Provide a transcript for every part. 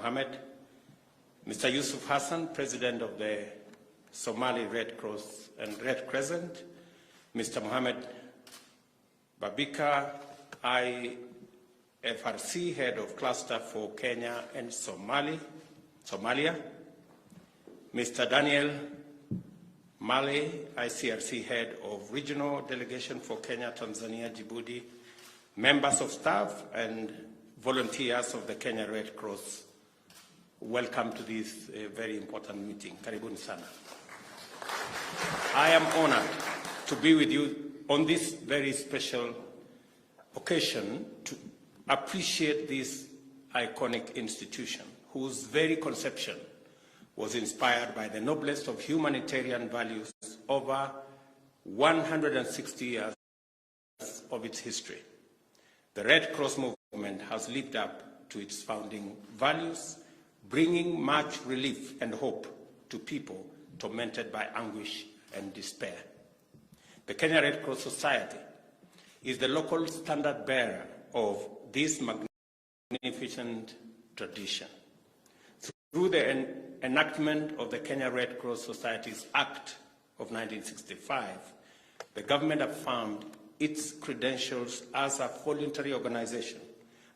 Mohammed, Mr. Yusuf Hassan, President of the Somali Red Cross and Red Crescent, Mr. Mohammed Babika, IFRC Head of Cluster for Kenya and Somalia, Mr. Daniel Male, ICRC Head of Regional Delegation for Kenya, Tanzania, Djibouti, members of staff and volunteers of the Kenya Red Cross, welcome to this very important meeting. Karibuni sana. I am honored to be with you on this very special occasion to appreciate this iconic institution whose very conception was inspired by the noblest of humanitarian values over 160 years of its history. The Red Cross movement has lived up to its founding values, bringing much relief and hope to people tormented by anguish and despair. The Kenya Red Cross Society is the local standard bearer of this magnificent tradition. Through the enactment of the Kenya Red Cross Society's Act of 1965, the government affirmed its credentials as a voluntary organization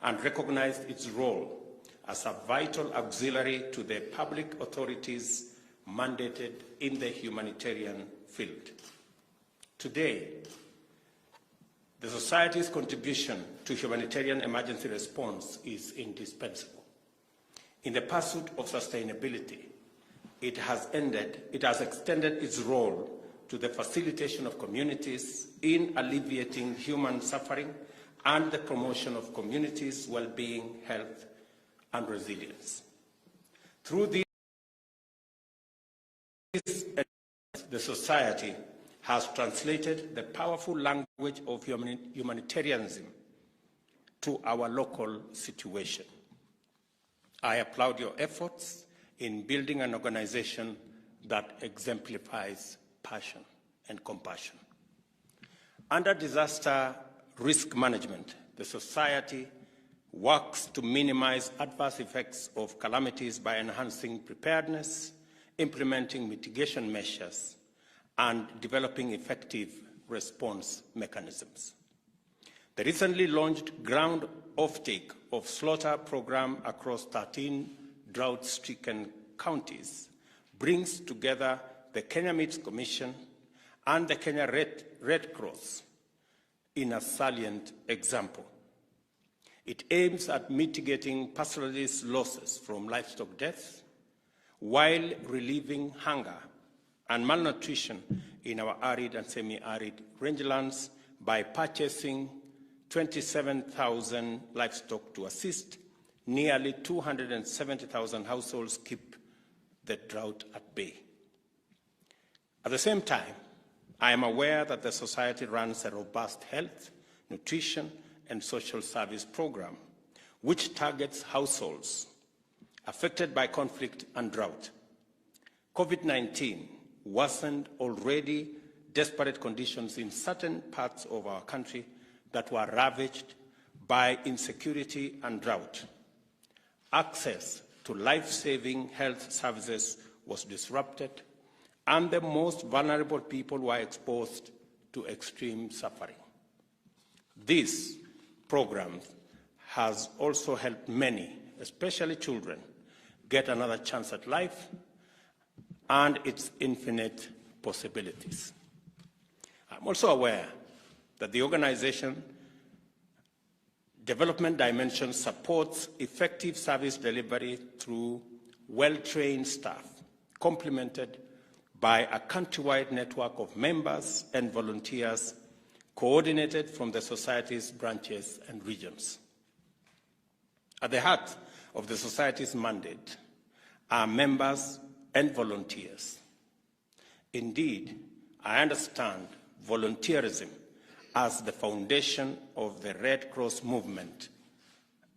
and recognized its role as a vital auxiliary to the public authorities mandated in the humanitarian field. Today, the Society's contribution to humanitarian emergency response is indispensable. In the pursuit of sustainability, it has extended its role to the facilitation of communities in alleviating human suffering and the promotion of communities' well-being, health, and resilience. Through this, the Society has translated the powerful language of humanitarianism to our local situation. I applaud your efforts in building an organization that exemplifies passion and compassion. Under disaster risk management, the Society works to minimize adverse effects of calamities by enhancing preparedness, implementing mitigation measures, and developing effective response mechanisms. The recently launched ground offtake of slaughter program across 13 drought-stricken counties brings together the Kenya Meats Commission and the Kenya Red Cross in a salient example. It aims at mitigating pastoralist losses from livestock deaths while relieving hunger and malnutrition in our arid and semi-arid rangelands by purchasing 27,000 livestock to assist nearly 270,000 households keep the drought at bay. At the same time, I am aware that the Society runs a robust health, nutrition, and social service program, which targets households affected by conflict and drought. COVID-19 worsened already desperate conditions in certain parts of our country that were ravaged by insecurity and drought. Access to life-saving health services was disrupted, and the most vulnerable people were exposed to extreme suffering. This program has also helped many, especially children, get another chance at life and its infinite possibilities. I'm also aware that the organization development dimension supports effective service delivery through well-trained staff, complemented by a countrywide network of members and volunteers coordinated from the Society's branches and regions. At the heart of the Society's mandate are members and volunteers. Indeed, I understand volunteerism as the foundation of the Red Cross movement,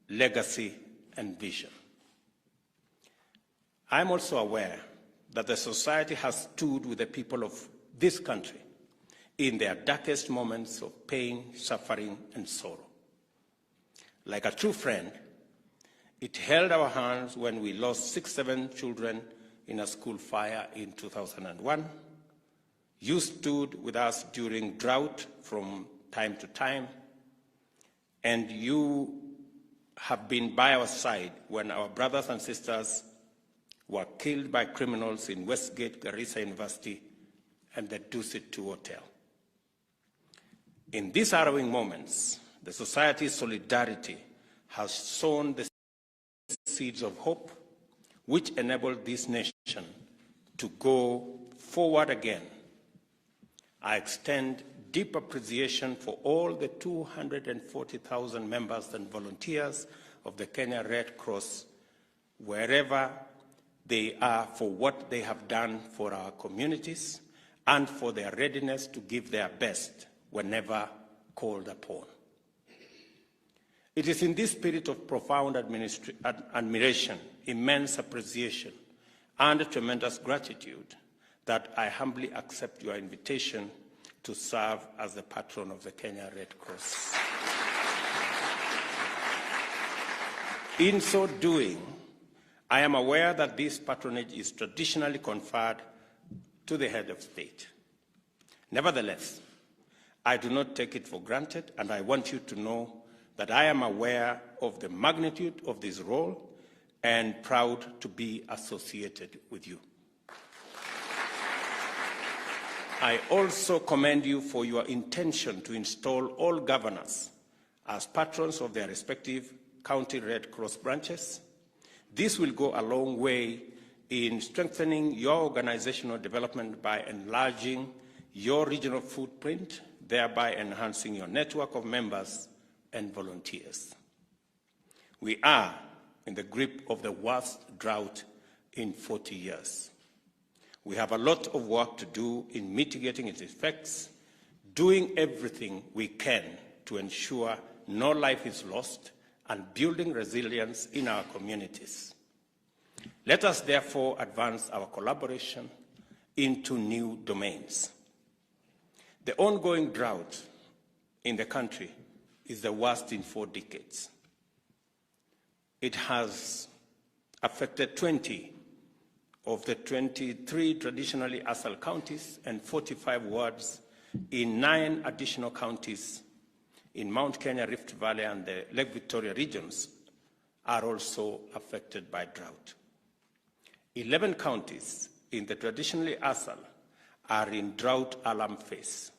legacy, and vision. I am also aware that the Society has stood with the people of this country in their darkest moments of pain, suffering, and sorrow. Like a true friend, It held our hands when we lost 7 children in a school fire in 2001. You stood with us during drought from time to time, and you have been by our side when our brothers and sisters were killed by criminals in Westgate, Garissa University, and the Dusit 2 Hotel. In these harrowing moments, the society's solidarity has sown the seeds of hope, which enabled this nation to go forward again. I extend deep appreciation for all the 240,000 members and volunteers of the Kenya Red Cross, wherever they are, for what they have done for our communities and for their readiness to give their best whenever called upon. It is in this spirit of profound admiration, immense appreciation, and tremendous gratitude that I humbly accept your invitation to serve as the patron of the Kenya Red Cross. In so doing, I am aware that this patronage is traditionally conferred to the head of state. Nevertheless, I do not take it for granted, and I want you to know that I am aware of the magnitude of this role and proud to be associated with you. I also commend you for your intention to install all governors as patrons of their respective county Red Cross branches. This will go a long way in strengthening your organizational development by enlarging your regional footprint, thereby enhancing your network of members and volunteers. We are in the grip of the worst drought in 40 years. We have a lot of work to do in mitigating its effects, doing everything we can to ensure no life is lost and building resilience in our communities. Let us therefore advance our collaboration into new domains. The ongoing drought in the country is the worst in 4 decades. It has affected 20 of the 23 traditionally ASAL counties and 45 wards in 9 additional counties in Mount Kenya, Rift Valley, and the Lake Victoria regions are also affected by drought. 11 counties in the traditionally ASAL are in drought alarm phase.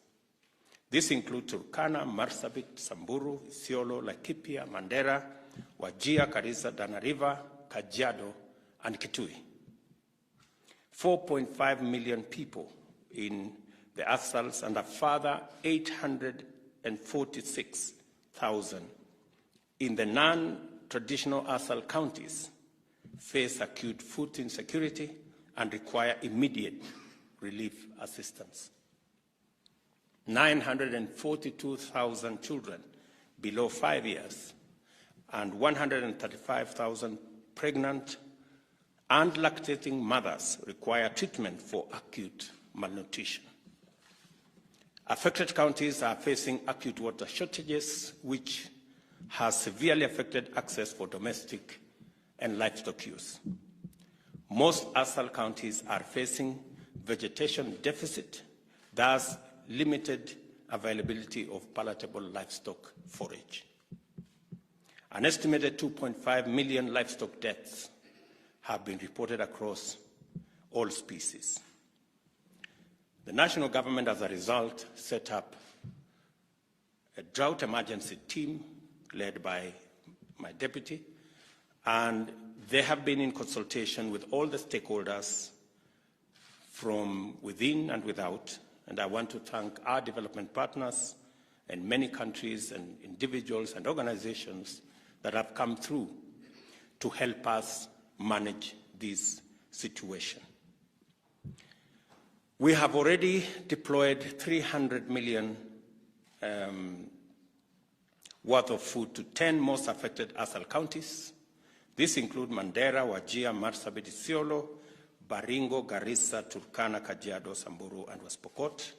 This includes Turkana, Marsabit, Samburu, Isiolo, Laikipia, Mandera, Wajir, Garissa, Tana River, Kajiado, and Kitui. 4.5 million people in the ASALs and a further 846,000 in the non-traditional ASAL counties face acute food insecurity and require immediate relief assistance. 942,000 children below 5 years and 135,000 pregnant and lactating mothers require treatment for acute malnutrition. Affected counties are facing acute water shortages, which has severely affected access for domestic and livestock use. Most ASAL counties are facing vegetation deficit, thus limited availability of palatable livestock forage. An estimated 2.5 million livestock deaths have been reported across all species. The national government, as a result, set up a drought emergency team led by my deputy, and they have been in consultation with all the stakeholders from within and without, and I want to thank our development partners and many countries and individuals and organizations that have come through to help us manage this situation. We have already deployed 300 million worth of food to 10 most affected ASAL counties. This includes Mandera, Wajir, Marsabit, Isiolo, Baringo, Garissa, Turkana, Kajiado, Samburu, and West Pokot.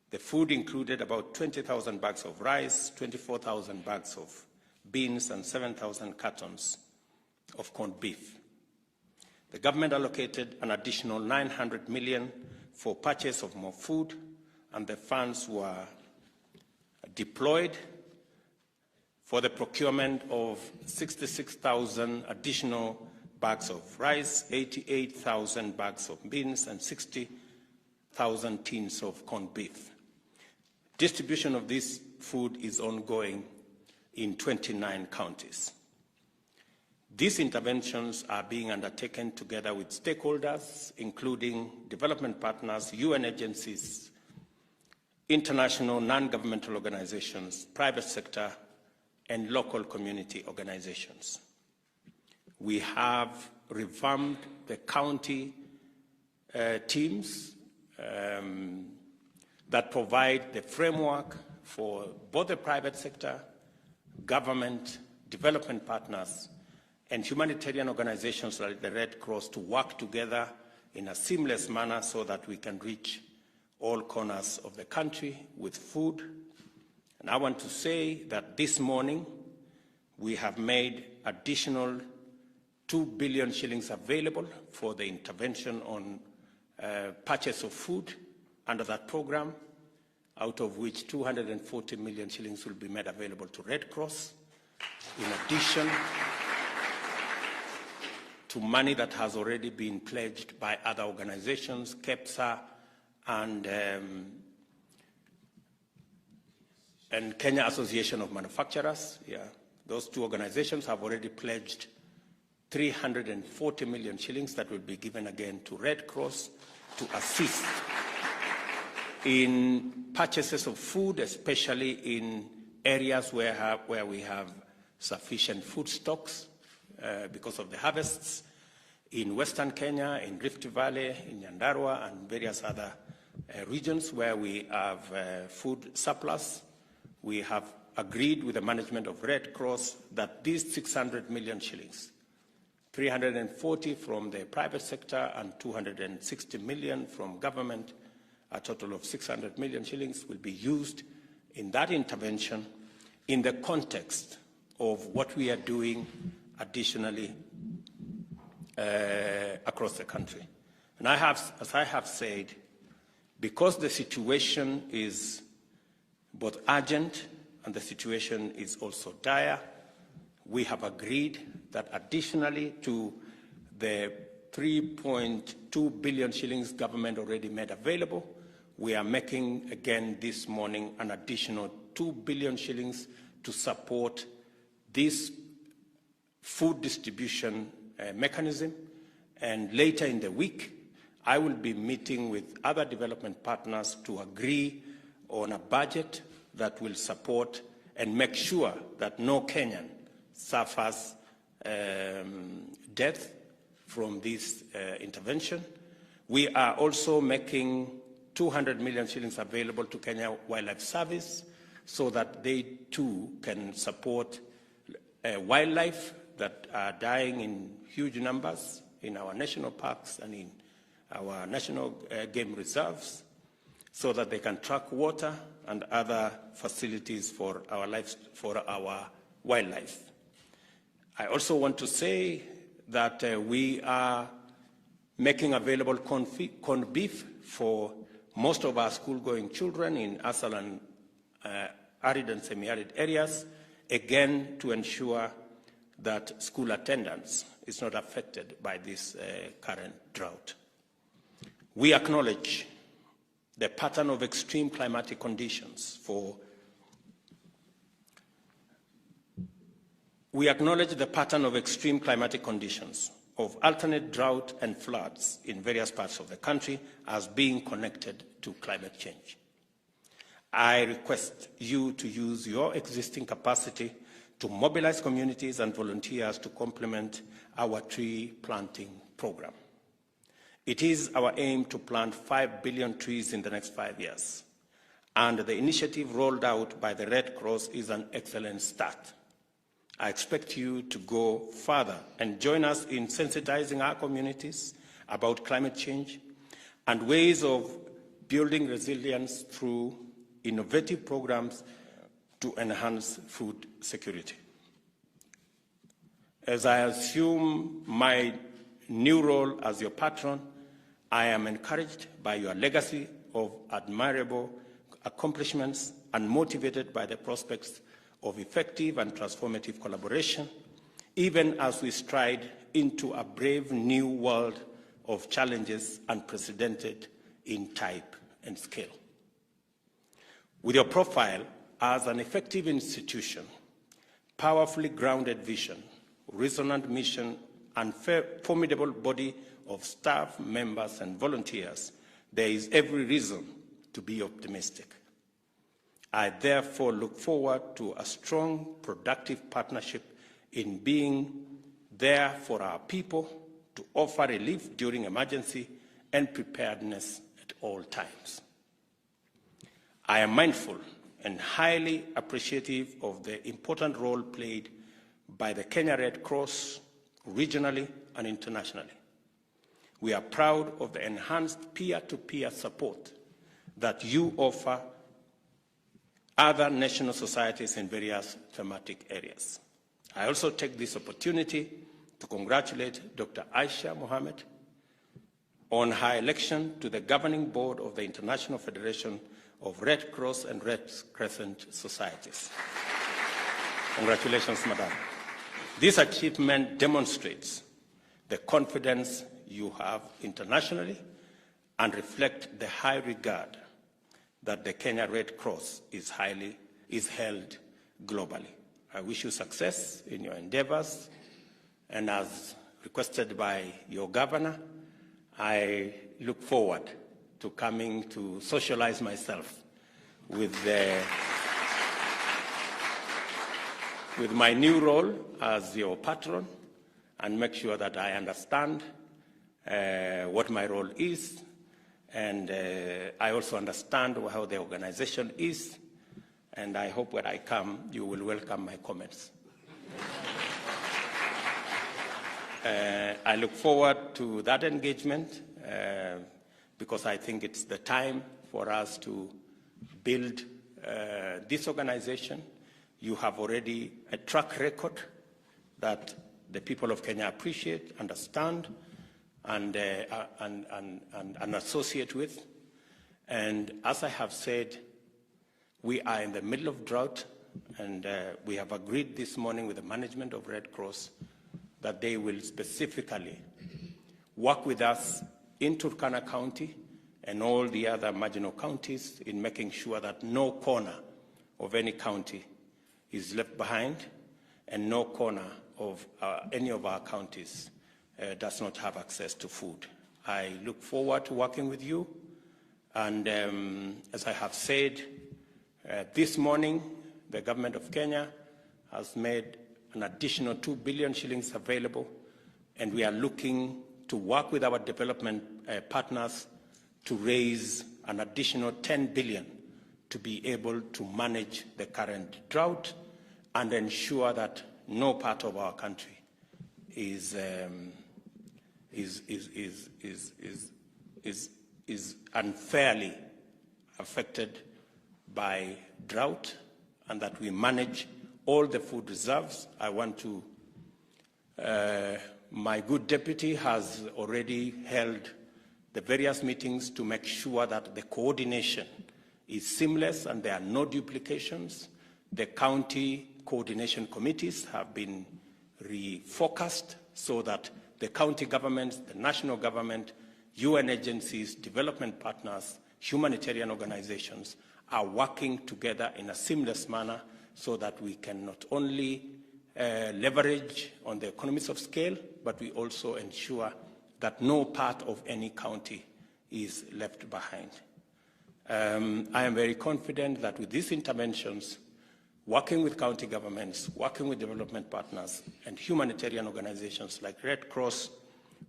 The food included about 20,000 bags of rice, 24,000 bags of beans, and 7,000 cartons of corned beef. The government allocated an additional 900 million for purchase of more food, and the funds were deployed for the procurement of 66,000 additional bags of rice, 88,000 bags of beans, and 60,000 tins of corned beef. Distribution of this food is ongoing in 29 counties. These interventions are being undertaken together with stakeholders, including development partners, UN agencies, international non-governmental organizations, private sector, and local community organizations. We have revamped the county teams that provide the framework for both the private sector, government, development partners, and humanitarian organizations like the Red Cross to work together in a seamless manner so that we can reach all corners of the country with food. And I want to say that this morning we have made additional 2 billion shillings available for the intervention on purchase of food under that program, out of which 240 million shillings will be made available to Red Cross, in addition to money that has already been pledged by other organizations, KEPSA and Kenya Association of Manufacturers. Yeah, those two organizations have already pledged 340 million shillings that will be given again to Red Cross to assist in purchases of food, especially in areas where we have sufficient food stocks because of the harvests in Western Kenya, in Rift Valley, in Nyandarua, and various other regions where we have food surplus. We have agreed with the management of Red Cross that these 600 million shillings, 340 from the private sector and 260 million from government, a total of 600 million shillings will be used in that intervention in the context of what we are doing additionally across the country. And as I have said, because the situation is both urgent and the situation is also dire, we have agreed that additionally to the 3.2 billion shillings government already made available, we are making again this morning an additional 2 billion shillings to support this food distribution mechanism. And later in the week, I will be meeting with other development partners to agree on a budget that will support and make sure that no Kenyan suffers death from this intervention. We are also making 200 million shillings available to Kenya Wildlife Service so that they too can support wildlife that are dying in huge numbers in our national parks and in our national game reserves, so that they can track water and other facilities for our wildlife. I also want to say that we are making available corned beef for most of our school-going children in ASAL and arid and semi-arid areas, again to ensure that school attendance is not affected by this current drought. We acknowledge the pattern of extreme climatic conditions of alternate drought and floods in various parts of the country as being connected to climate change. I request you to use your existing capacity to mobilize communities and volunteers to complement our tree planting program. It is our aim to plant 5 billion trees in the next 5 years, and the initiative rolled out by the Red Cross is an excellent start. I expect you to go further and join us in sensitizing our communities about climate change and ways of building resilience through innovative programs to enhance food security. As I assume my new role as your patron, I am encouraged by your legacy of admirable accomplishments and motivated by the prospects of effective and transformative collaboration, even as we stride into a brave new world of challenges unprecedented in type and scale. With your profile as an effective institution, powerfully grounded vision, resonant mission, and formidable body of staff, members, and volunteers, there is every reason to be optimistic. I therefore look forward to a strong, productive partnership in being there for our people to offer relief during emergency and preparedness at all times. I am mindful and highly appreciative of the important role played by the Kenya Red Cross regionally and internationally. We are proud of the enhanced peer-to-peer support that you offer other national societies in various thematic areas. I also take this opportunity to congratulate Dr. Aisha Mohammed on her election to the governing board of the International Federation of Red Cross and Red Crescent Societies. Congratulations, Madam. This achievement demonstrates the confidence you have internationally and reflects the high regard that the Kenya Red Cross is held globally. I wish you success in your endeavors, and as requested by your governor, I look forward to coming to socialize myself with my new role as your patron and make sure that I understand what my role is, and I also understand how the organization is, and I hope when I come, you will welcome my comments. I look forward to that engagement because I think it's the time for us to build this organization. You have already a track record that the people of Kenya appreciate, understand, and associate with. And as I have said, we are in the middle of drought, and we have agreed this morning with the management of Red Cross that they will specifically work with us in Turkana County and all the other marginal counties in making sure that no corner of any county is left behind and no corner of any of our counties does not have access to food. I look forward to working with you, and as I have said, this morning the government of Kenya has made an additional 2 billion shillings available, and we are looking to work with our development partners to raise an additional 10 billion to be able to manage the current drought and ensure that no part of our country is unfairly affected by drought, and that we manage all the food reserves. I want to, my good deputy has already held the various meetings to make sure that the coordination is seamless and there are no duplications. The county coordination committees have been refocused so that the county governments, the national government, UN agencies, development partners, humanitarian organizations are working together in a seamless manner so that we can not only leverage on the economies of scale, but we also ensure that no part of any county is left behind. I am very confident that with these interventions, working with county governments, working with development partners, and humanitarian organizations like Red Cross,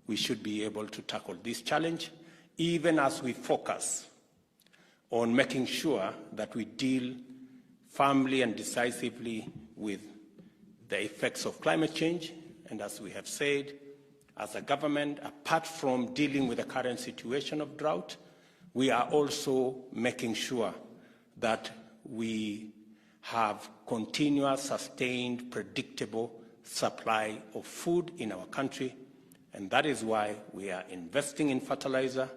we should be able to tackle this challenge, even as we focus on making sure that we deal firmly and decisively with the effects of climate change. And as we have said, as a government, apart from dealing with the current situation of drought, we are also making sure that we have continuous, sustained, predictable supply of food in our country, and that is why we are investing in fertilizer,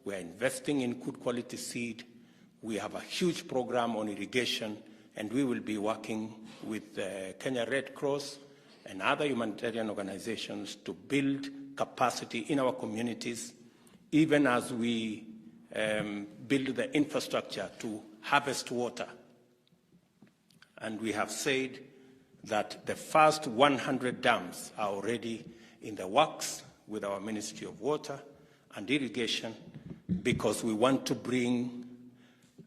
we are investing in good quality seed, we have a huge program on irrigation, and we will be working with the Kenya Red Cross and other humanitarian organizations to build capacity in our communities, even as we build the infrastructure to harvest water. And we have said that the first 100 dams are already in the works with our Ministry of Water and Irrigation, because we want to bring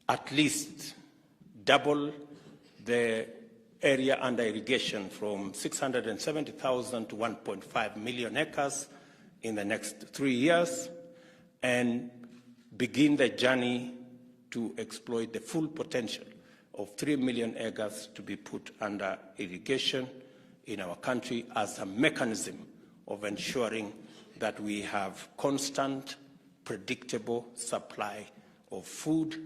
at least double the area under irrigation from 670,000 to 1.5 million acres in the next 3 years, and begin the journey to exploit the full potential of 3 million acres to be put under irrigation in our country as a mechanism of ensuring that we have constant, predictable supply of food,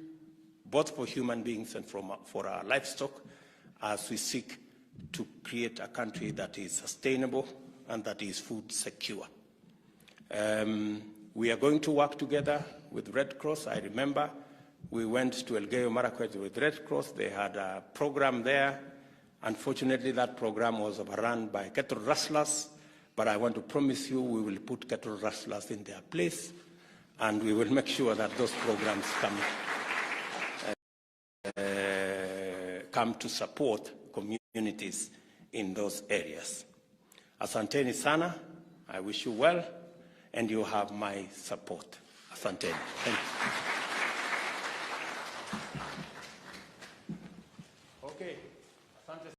both for human beings and for our livestock, as we seek to create a country that is sustainable and that is food secure. We are going to work together with Red Cross. I remember we went to Elgeyo Marakwet with Red Cross. They had a program there. Unfortunately, that program was overrun by cattle rustlers, but I want to promise you we will put cattle rustlers in their place, and we will make sure that those programs come to support communities in those areas. Asanteni sana. I wish you well, and you have my support. Asanteni. Thank you.